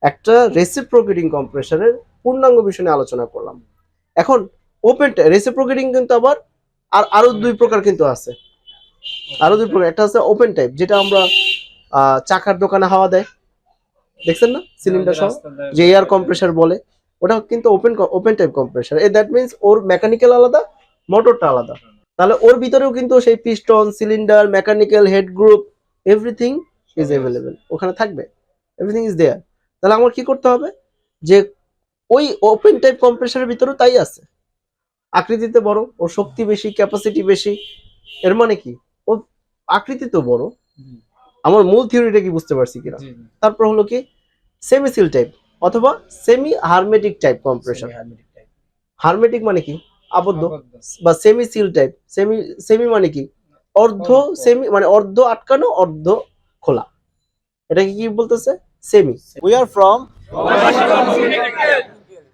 একটা রেসিপ্রোকেটিং কম্প্রেসরের পূর্ণাঙ্গ বিষয় নিয়ে আলোচনা করলাম। এখন ওপেন রেসিপ্রোকেটিং কিন্তু আবার আরো দুই প্রকার কিন্তু আছে, আরো দুই প্রকার। একটা আছে ওপেন টাইপ, যেটা আমরা চাকার দোকানে হাওয়া দেয়, দেখছেন না, সিলিন্ডার সহ, যে এয়ার কম্প্রেসার বলে, ওটা কিন্তু open type compressor. That means or mechanical আলাদা, মোটরটা আলাদা। তাহলে ওর ভিতরেও কিন্তু সেই piston, cylinder, mechanical, head group, everything is available, ওখানে থাকবে, এভরিথিং ইজ দেয়ার। তাহলে আমার কি করতে হবে, যে ওই ওপেন টাইপ কম্প্রেসারের ভিতরেও তাই আছে, আকৃতিতে বড়, ওর শক্তি বেশি, ক্যাপাসিটি বেশি। এর মানে কি, ও আকৃতিতে বড়। আমার মূল থিওরিটা কি বুঝতে পারছি কিনা? তারপর হলো কি, সেমি সিল টাইপ অথবা semi hermetic type compressor. Hermetic মানে কি, আবদ্ধ, বা সেমি সিল টাইপ, সেমি মানে কি, অর্ধ, সেমি মানে অর্ধ আটকানো অর্ধ খোলা, এটাকে কি বলতেছে, সেমি। We are from